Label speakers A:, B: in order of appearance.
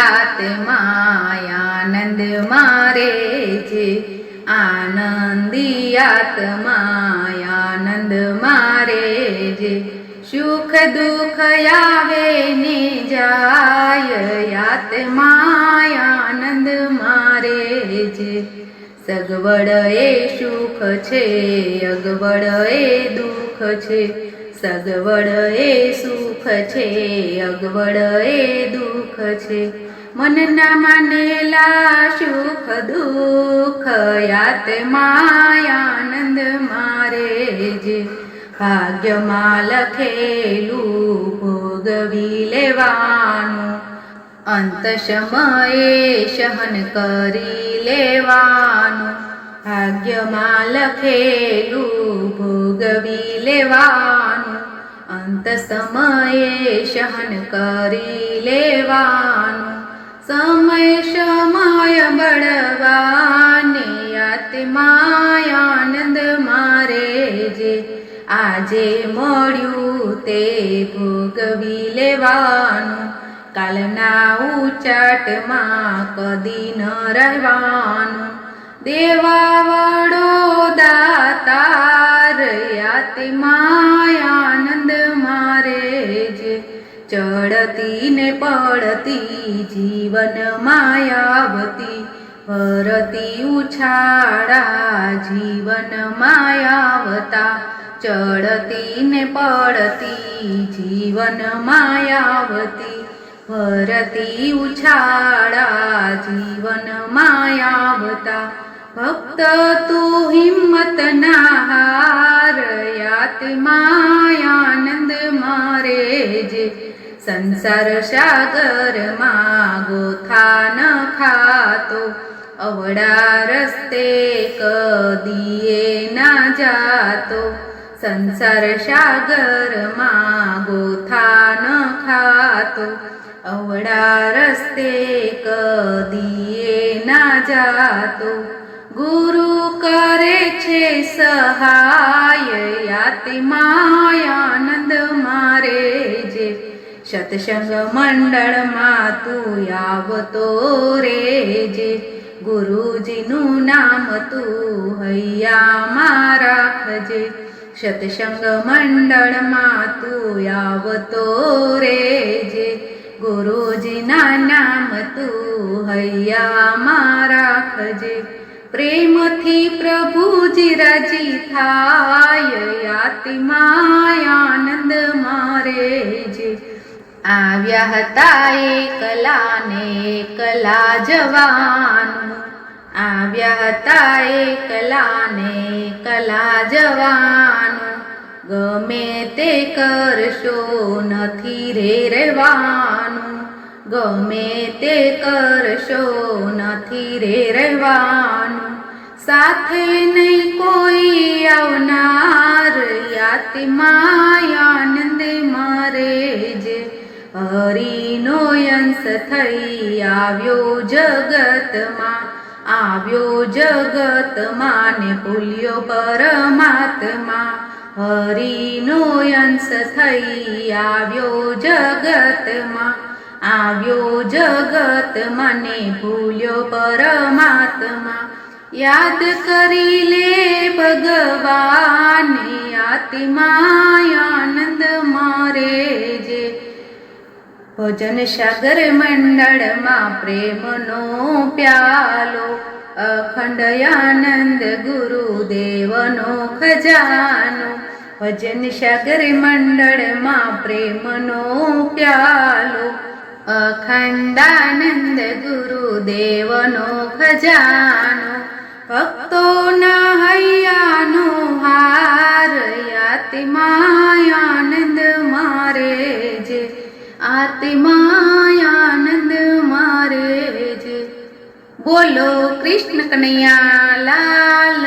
A: આત્માનંદ મારે જે, આનંદી આત્માનંદ મારે જે, સુખ દુઃખ આવે ને જાય આત્માનંદ મારે જે, સગવડ એ સુખ છે અગવડ એ દુઃખ છે, સગવડ એ સુખ છે અગવડ એ દુઃખ છે, મનના માનેલા સુખ દુઃખ આત્માનંદ મારે જે, ભાગ્યમાં લખેલું ભોગવી લેવાનું, અંત સમયે સહન કરી લેવાનું, ભાગ્યમાં લખેલું ભોગવી લેવાનું, અંત સમયે સહન કરી લેવાનું, સમય સમય બળવાને આત્માનંદ મારે જે, આજે મળ્યું તે ભોગવી લેવાનું, કાલના ઉચાટમાં કદી ન રહેવાનું, દેવા વડો દાતાર આત્માનંદ મારે જે, ચડતી ને પડતી જીવન માયાવતી, ભરતી ઉછાળા જીવન માયાવતા, ચડતી ને પડતી જીવન માયાવતી, ભરતી ઉછાળા જીવન માયાવતા, ભક્ત તું હિંમત ના હાર આત્માનંદ મારે જે, સંસાર સાગરમાં ગોથા ન ખાતો, અવળા રસ્તે કદીએ ના જાતો, સંસાર સાગરમાં ગોથા ન ખાતો, અવળા રસ્તે કદીએ ના જાતો, ગુરુ કરે છે સહાય આત્માનંદ મારે જે, સત્સંગ મંડળમાં તું આવતો રેજે, ગુરુજીનું નામ તું હૈયામાં રાખજે, સત્સંગ મંડળમાં તું આવતો રેજે, ગુરુજીના નામ તું હૈયામાં રાખજે, પ્રેમથી પ્રભુજી રાજી થાય આત્માનંદ મારે જે, આવ્યા હતા એકલા ને એકલા જવાનું, આવ્યા હતા એકલા ને એકલા જવાનું, ગમે તે કરશો નથી રે રહેવાનું, ગમે તે કરશો નથી રે રહેવાનું, સાથે નહીં કોઈ આવનાર આત્માનંદ મારે જે, હરિનો અંશ થઈ આવ્યો જગતમાં, આવ્યો જગતમાં ને ભૂલ્યો પરમાત્મા, હરિનો અંશ થઈ આવ્યો જગતમાં, આવ્યો જગતમાં ને ભૂલ્યો પરમાત્મા, યાદ કરી લે ભગવાન આત્માનંદ મારે જે, ભજન સાગર મંડળમાં પ્રેમનો પ્યાલો, અખંડ આનંદ ગુરુદેવનો ખજાનો, ભજન સાગર મંડળમાં પ્રેમનો પ્યાલો, અખંડાનંદ ગુરુદેવનો ખજાનો, ભક્તોના હૈયાનો હાર આત્માનંદ મારે જે, આત્માનંદ મારે જે, બોલો કૃષ્ણ કનૈયા લાલ